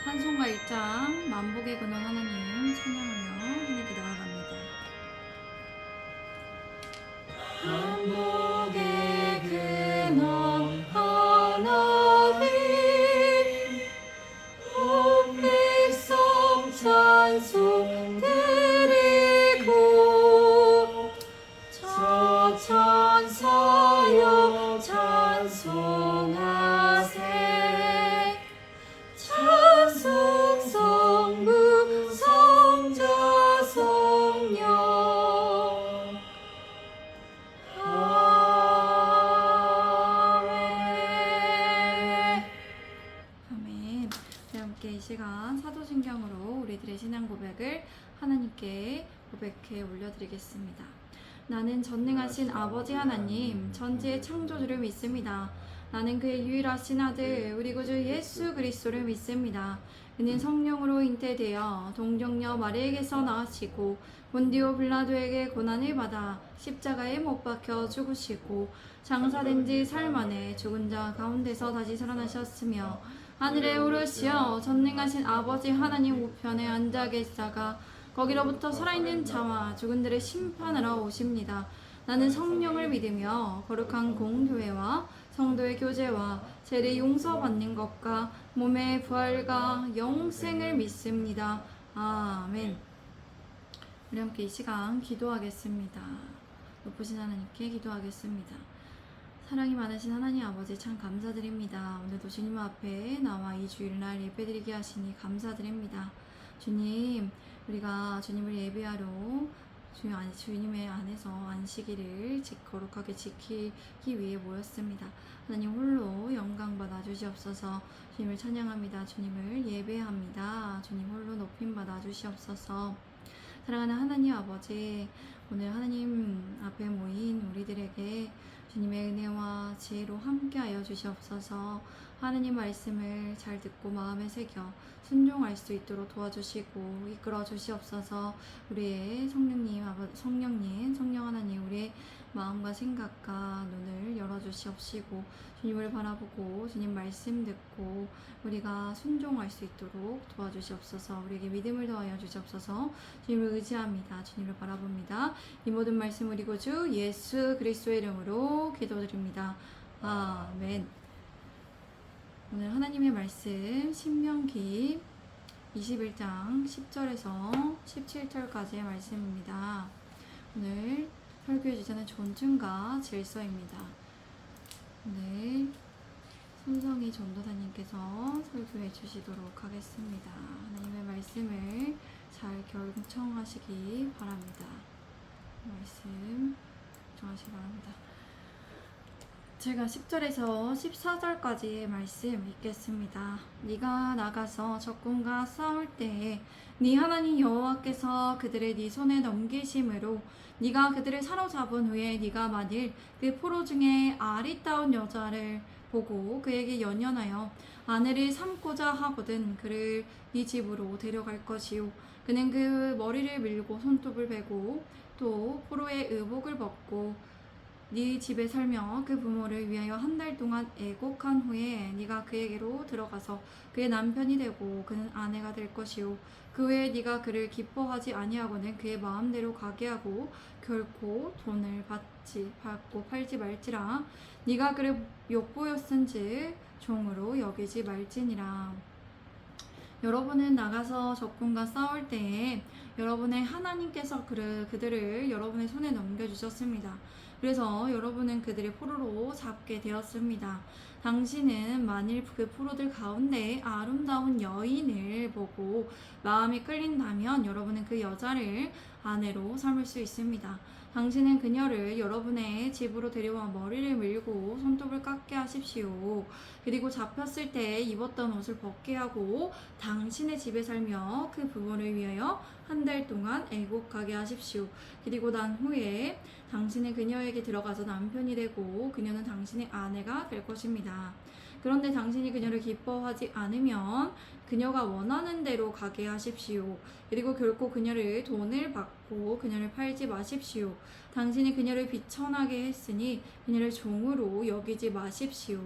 찬송가 1장 만복의 근원 하나님 찬양하며 하늘께 나아갑니다. 만복의 근원 하나님 온 백성 찬송 드리고 저 천사여 찬송하세 찬송 성부 성자 성령 아멘. 아멘. 우리 함께 이 시간 사도신경으로 우리들의 신앙 고백을 하나님께 고백해 올려드리겠습니다. 나는 전능하신 아버지 하나님 천지의 창조주를 믿습니다. 나는 그의 유일하신 아들 우리 구주 예수 그리스도를 믿습니다. 그는 성령으로 잉태되어 동정녀 마리에게서 나으시고 본디오 빌라도에게 고난을 받아 십자가에 못 박혀 죽으시고 장사된 지 사흘 만에 죽은 자 가운데서 다시 살아나셨으며 하늘에 오르시어 전능하신 아버지 하나님 우편에 앉아 계시다가 거기로부터 살아있는 자와 죽은들을 심판하러 오십니다. 나는 성령을 믿으며 거룩한 공교회와 성도의 교제와 죄를 용서받는 것과 몸의 부활과 영생을 믿습니다. 아멘. 우리 함께 이 시간 기도하겠습니다. 높으신 하나님께 기도하겠습니다. 사랑이 많으신 하나님 아버지 참 감사드립니다. 오늘도 주님 앞에 나와 이 주일날 예배드리게 하시니 감사드립니다. 주님, 우리가 주님을 예배하러 주님의 안에서 안식일을 거룩하게 지키기 위해 모였습니다. 하나님 홀로 영광 받아 주시옵소서. 주님을 찬양합니다. 주님을 예배합니다. 주님 홀로 높임 받아 주시옵소서. 사랑하는 하나님 아버지, 오늘 하나님 앞에 모인 우리들에게 주님의 은혜와 지혜로 함께하여 주시옵소서. 하나님 말씀을 잘 듣고 마음에 새겨 순종할 수 있도록 도와주시고 이끌어 주시옵소서. 우리의 성령 하나님, 우리의 마음과 생각과 눈을 열어주시옵시고 주님을 바라보고 주님 말씀 듣고 우리가 순종할 수 있도록 도와주시옵소서. 우리에게 믿음을 더하여 주시옵소서. 주님을 의지합니다. 주님을 바라봅니다. 이 모든 말씀 우리 구주 예수 그리스도의 이름으로 기도드립니다. 아멘. 오늘 하나님의 말씀 신명기 21장 10절에서 17절까지의 말씀입니다. 오늘 설교의 주제는 존중과 질서입니다. 오늘 손성희 전도사님께서 설교해 주시도록 하겠습니다. 하나님의 말씀을 잘 경청하시기 바랍니다. 말씀 경청하시기 바랍니다. 제가 10절에서 14절까지의 말씀 읽겠습니다. 네가 나가서 적군과 싸울 때에 네 하나님 여호와께서 그들을 네 손에 넘기심으로 네가 그들을 사로잡은 후에 네가 만일 그 포로 중에 아리따운 여자를 보고 그에게 연연하여 아내를 삼고자 하거든 그를 네 집으로 데려갈 것이요 그는 그 머리를 밀고 손톱을 베고 또 포로의 의복을 벗고 네 집에 살며 그 부모를 위하여 한 달 동안 애곡한 후에 네가 그에게로 들어가서 그의 남편이 되고 그는 아내가 될 것이요 그 후에 네가 그를 기뻐하지 아니하고는 그의 마음대로 가게 하고 결코 돈을 받고 팔지 말지라 네가 그를 욕보였은즉 종으로 여기지 말지니라. 여러분은 나가서 적군과 싸울 때에 여러분의 하나님께서 그들을 여러분의 손에 넘겨주셨습니다. 그래서 여러분은 그들의 포로로 잡게 되었습니다. 당신은 만일 그 포로들 가운데 아름다운 여인을 보고 마음이 끌린다면 여러분은 그 여자를 아내로 삼을 수 있습니다. 당신은 그녀를 여러분의 집으로 데려와 머리를 밀고 손톱을 깎게 하십시오. 그리고 잡혔을 때 입었던 옷을 벗게 하고 당신의 집에 살며 그 부모를 위하여 한 달 동안 애곡하게 하십시오. 그리고 난 후에 당신은 그녀에게 들어가서 남편이 되고 그녀는 당신의 아내가 될 것입니다. 그런데 당신이 그녀를 기뻐하지 않으면 그녀가 원하는 대로 가게 하십시오. 그리고 결코 그녀를 돈을 받고 그녀를 팔지 마십시오. 당신이 그녀를 비천하게 했으니 그녀를 종으로 여기지 마십시오.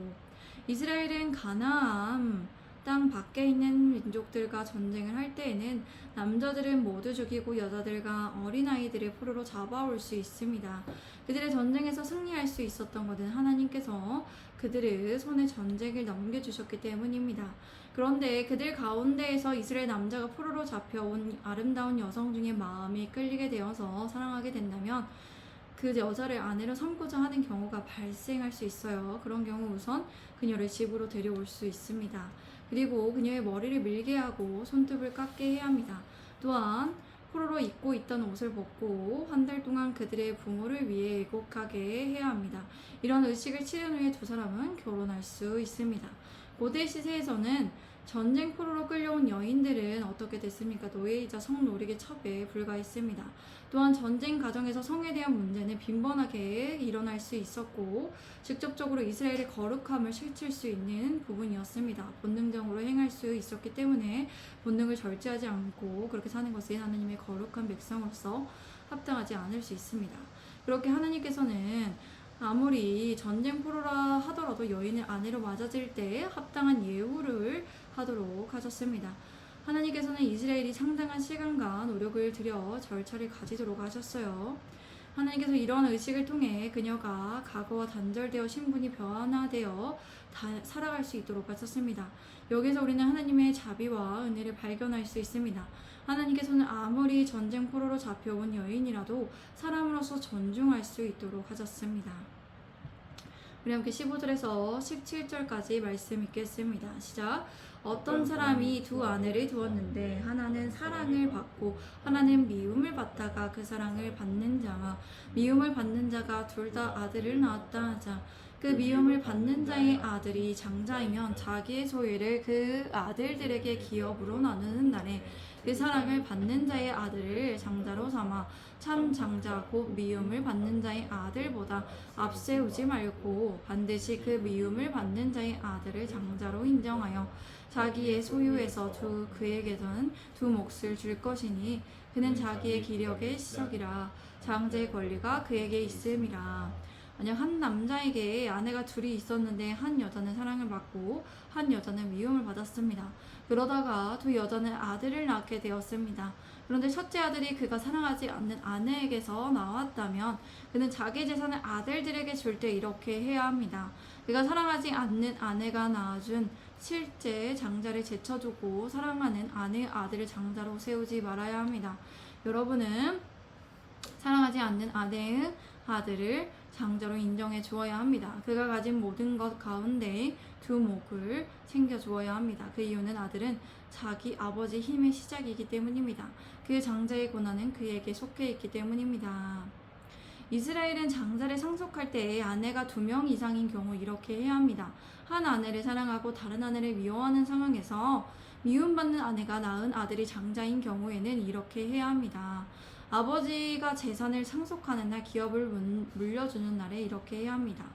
이스라엘은 가나안 땅 밖에 있는 민족들과 전쟁을 할 때에는 남자들은 모두 죽이고 여자들과 어린아이들을 포로로 잡아올 수 있습니다. 그들의 전쟁에서 승리할 수 있었던 것은 하나님께서 그들의 손에 전쟁을 넘겨주셨기 때문입니다. 그런데 그들 가운데에서 이스라엘 남자가 포로로 잡혀온 아름다운 여성 중에 마음이 끌리게 되어서 사랑하게 된다면 그 여자를 아내로 삼고자 하는 경우가 발생할 수 있어요. 그런 경우 우선 그녀를 집으로 데려올 수 있습니다. 그리고 그녀의 머리를 밀게 하고 손톱을 깎게 해야 합니다. 또한 포로로 입고 있던 옷을 벗고 한 달 동안 그들의 부모를 위해 애곡하게 해야 합니다. 이런 의식을 치른 후에 두 사람은 결혼할 수 있습니다. 고대 시대에서는 전쟁 포로로 끌려온 여인들은 어떻게 됐습니까? 노예이자 성노리의 첩에 불과했습니다. 또한 전쟁 과정에서 성에 대한 문제는 빈번하게 일어날 수 있었고 직접적으로 이스라엘의 거룩함을 실칠 수 있는 부분이었습니다. 본능적으로 행할 수 있었기 때문에 본능을 절제하지 않고 그렇게 사는 것이 하나님의 거룩한 백성으로서 합당하지 않을 수 있습니다. 그렇게 하나님께서는 아무리 전쟁 포로라 하더라도 여인을 아내로 맞아질 때 합당한 예우를 하도록 하셨습니다. 하나님께서는 이스라엘이 상당한 시간과 노력을 들여 절차를 가지도록 하셨어요. 하나님께서 이러한 의식을 통해 그녀가 과거와 단절되어 신분이 변화되어 살아갈 수 있도록 하셨습니다. 여기서 우리는 하나님의 자비와 은혜를 발견할 수 있습니다. 하나님께서는 아무리 전쟁 포로로 잡혀온 여인이라도 사람으로서 존중할 수 있도록 하셨습니다. 우리 함께 15절에서 17절까지 말씀 읽겠습니다. 시작. 어떤 사람이 두 아내를 두었는데 하나는 사랑을 받고 하나는 미움을 받다가 그 사랑을 받는 자와 미움을 받는 자가 둘 다 아들을 낳았다 하자. 그 미움을 받는 자의 아들이 장자이면 자기의 소유를 그 아들들에게 기업으로 나누는 날에 그 사랑을 받는 자의 아들을 장자로 삼아 참 장자 곧 미움을 받는 자의 아들보다 앞세우지 말고 반드시 그 미움을 받는 자의 아들을 장자로 인정하여 자기의 소유에서 그에게는 두 몫을 줄 것이니 그는 자기의 기력의 시작이라 장자의 권리가 그에게 있음이라. 만약 한 남자에게 아내가 둘이 있었는데 한 여자는 사랑을 받고 한 여자는 미움을 받았습니다. 그러다가 두 여자는 아들을 낳게 되었습니다. 그런데 첫째 아들이 그가 사랑하지 않는 아내에게서 나왔다면 그는 자기 재산을 아들들에게 줄 때 이렇게 해야 합니다. 그가 사랑하지 않는 아내가 낳아준 실제 장자를 제쳐주고 사랑하는 아내의 아들을 장자로 세우지 말아야 합니다. 여러분은 사랑하지 않는 아내의 아들을 장자로 인정해 주어야 합니다. 그가 가진 모든 것 가운데 두 몫을 챙겨 주어야 합니다. 그 이유는 아들은 자기 아버지 힘의 시작이기 때문입니다. 그 장자의 고난은 그에게 속해 있기 때문입니다. 이스라엘은 장자를 상속할 때 아내가 2명 이상인 경우 이렇게 해야 합니다. 한 아내를 사랑하고 다른 아내를 미워하는 상황에서 미움받는 아내가 낳은 아들이 장자인 경우에는 이렇게 해야 합니다. 아버지가 재산을 상속하는 날 기업을 물려주는 날에 이렇게 해야 합니다.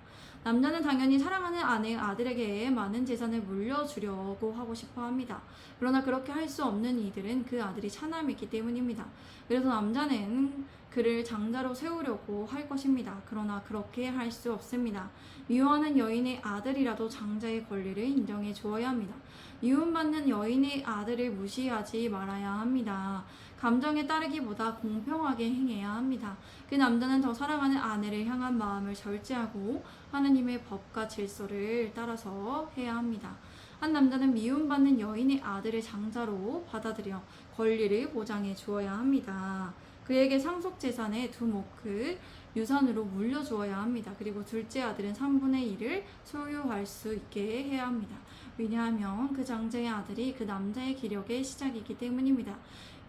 남자는 당연히 사랑하는 아내의 아들에게 많은 재산을 물려주려고 하고 싶어 합니다. 그러나 그렇게 할 수 없는 이들은 그 아들이 차남이기 때문입니다. 그래서 남자는 그를 장자로 세우려고 할 것입니다. 그러나 그렇게 할 수 없습니다. 미워하는 여인의 아들이라도 장자의 권리를 인정해 주어야 합니다. 미움받는 여인의 아들을 무시하지 말아야 합니다. 감정에 따르기보다 공평하게 행해야 합니다. 그 남자는 더 사랑하는 아내를 향한 마음을 절제하고 하느님의 법과 질서를 따라서 해야 합니다. 한 남자는 미움받는 여인의 아들을 장자로 받아들여 권리를 보장해 주어야 합니다. 그에게 상속 재산의 2몫을 유산으로 물려주어야 합니다. 그리고 둘째 아들은 3분의 1을 소유할 수 있게 해야 합니다. 왜냐하면 그 장자의 아들이 그 남자의 기력의 시작이기 때문입니다.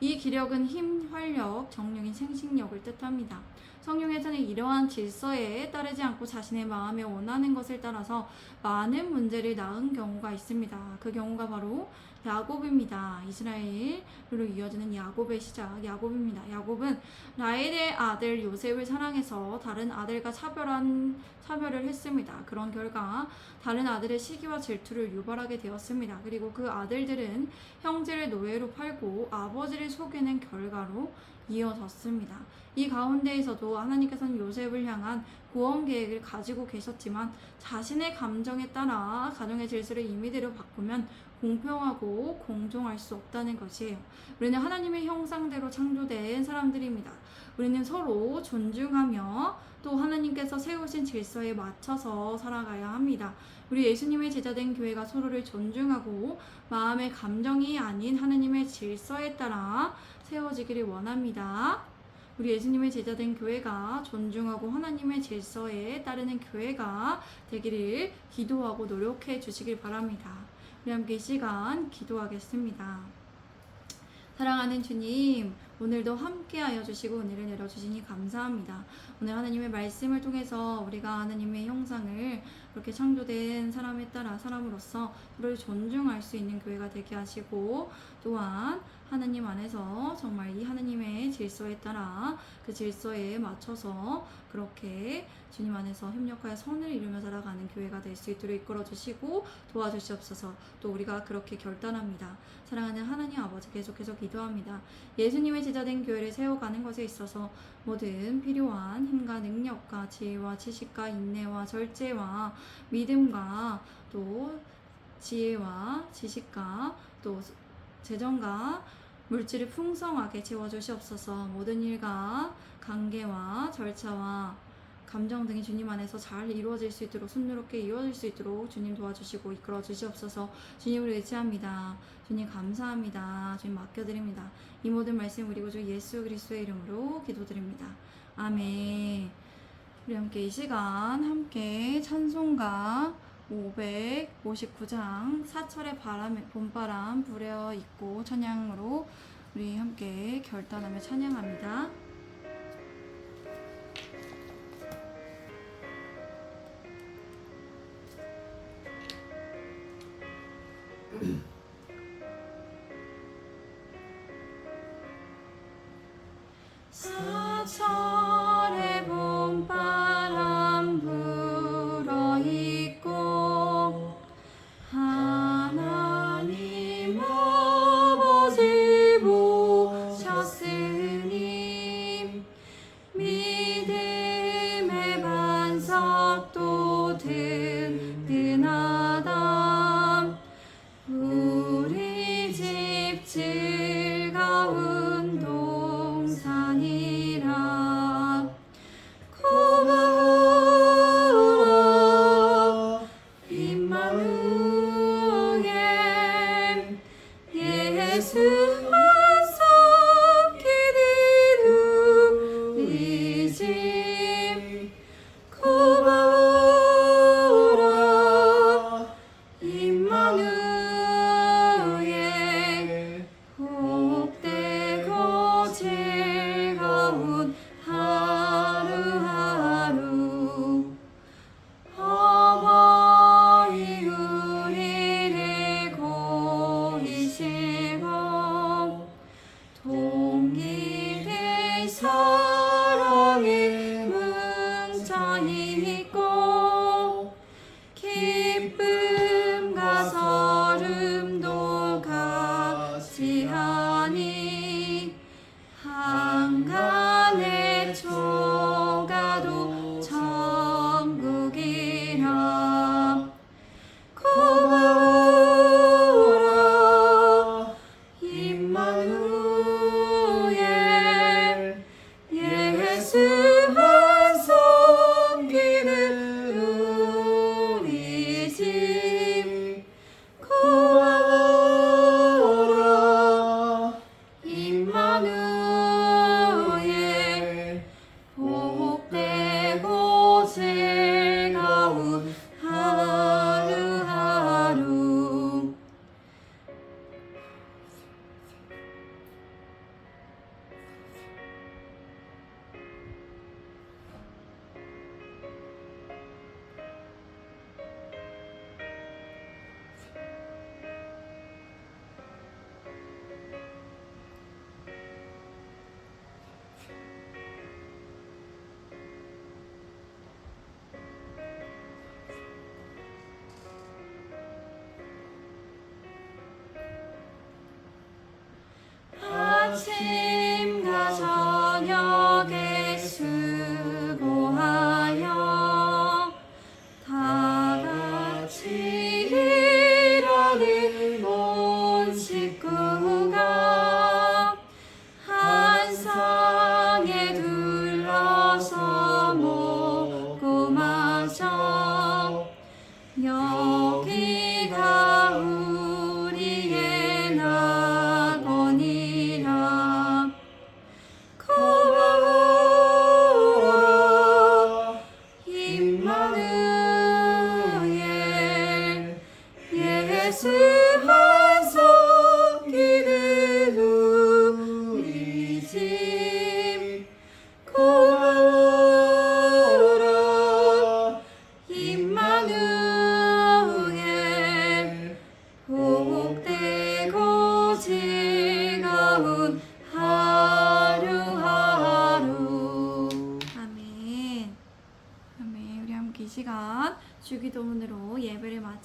이 기력은 힘, 활력, 정력인 생식력을 뜻합니다. 성경에서는 이러한 질서에 따르지 않고 자신의 마음에 원하는 것을 따라서 많은 문제를 낳은 경우가 있습니다. 그 경우가 바로 야곱입니다. 이스라엘로 이어지는 야곱의 시작, 야곱입니다. 야곱은 라헬의 아들 요셉을 사랑해서 다른 아들과 차별을 했습니다. 그런 결과 다른 아들의 시기와 질투를 유발하게 되었습니다. 그리고 그 아들들은 형제를 노예로 팔고 아버지를 속이는 결과로 이어졌습니다. 이 가운데에서도 하나님께서는 요셉을 향한 구원 계획을 가지고 계셨지만 자신의 감정에 따라 가정의 질서를 임의대로 바꾸면 공평하고 공정할 수 없다는 것이에요. 우리는 하나님의 형상대로 창조된 사람들입니다. 우리는 서로 존중하며 또 하나님께서 세우신 질서에 맞춰서 살아가야 합니다. 우리 예수님의 제자된 교회가 서로를 존중하고 마음의 감정이 아닌 하나님의 질서에 따라 세워지기를 원합니다. 우리 예수님의 제자된 교회가 존중하고 하나님의 질서에 따르는 교회가 되기를 기도하고 노력해 주시길 바랍니다. 우리 함께 이 시간 기도하겠습니다. 사랑하는 주님, 오늘도 함께하여 주시고 은혜를 내려주시니 감사합니다. 오늘 하나님의 말씀을 통해서 우리가 하나님의 형상을 그렇게 창조된 사람에 따라 사람으로서 서로를 존중할 수 있는 교회가 되게 하시고, 또한 하나님 안에서 정말 이 하나님의 질서에 따라 그 질서에 맞춰서 그렇게 주님 안에서 협력하여 선을 이루며 살아가는 교회가 될 수 있도록 이끌어 주시고 도와주시옵소서. 또 우리가 그렇게 결단합니다. 사랑하는 하나님 아버지, 계속해서 기도합니다. 예수님의 제자된 교회를 세워가는 것에 있어서 모든 필요한 힘과 능력과 지혜와 지식과 인내와 절제와 믿음과 또 지혜와 지식과 또 재정과 물질을 풍성하게 채워주시옵소서. 모든 일과 관계와 절차와 감정 등이 주님 안에서 잘 이루어질 수 있도록, 순조롭게 이루어질 수 있도록 주님 도와주시고 이끌어 주시옵소서. 주님을 의지합니다. 주님 감사합니다. 주님 맡겨드립니다. 이 모든 말씀 우리 구주 예수 그리스도의 이름으로 기도드립니다. 아멘. 우리 함께 이 시간 함께 찬송가 559장 사철의 봄바람 불어 있고 찬양으로 우리 함께 결단하며 찬양합니다. 사철의 봄바람 불어 있고 하나님 아버지 보셨으니 믿음의 반석도 든든하다. 우리 집 즐거운 동산이라. 고마워 임마누엘 예수 반석 기는 우리 집. 고마워라 임마누엘 복되고 즐거운 하루하루. 어머니 우리를 고이시고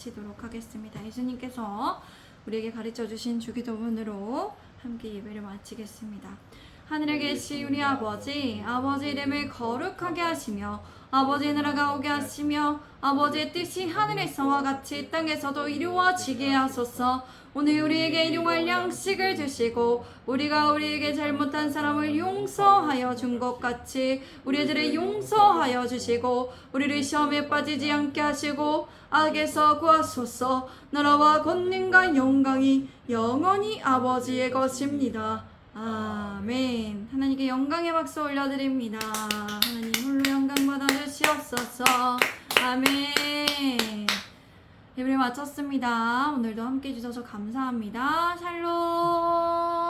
마치도록 하겠습니다. 예수님께서 우리에게 가르쳐 주신 주기도문으로 함께 예배를 마치겠습니다. 하늘에 계신 우리 아버지, 아버지 이름을 거룩하게 하시며 아버지의 나라가 오게 하시며 아버지의 뜻이 하늘에서와 같이 땅에서도 이루어지게 하소서. 오늘 우리에게 일용할 양식을 주시고 우리가 우리에게 잘못한 사람을 용서하여 준 것 같이 우리들의 용서하여 주시고 우리를 시험에 빠지지 않게 하시고 악에서 구하소서. 나라와 권능과 영광이 영원히 아버지의 것입니다. 아멘. 하나님께 영광의 박수 올려드립니다. 하나님 홀로 영광 받아주시옵소서. 아멘. 예배를 마쳤습니다. 오늘도 함께 해주셔서 감사합니다. 샬롬.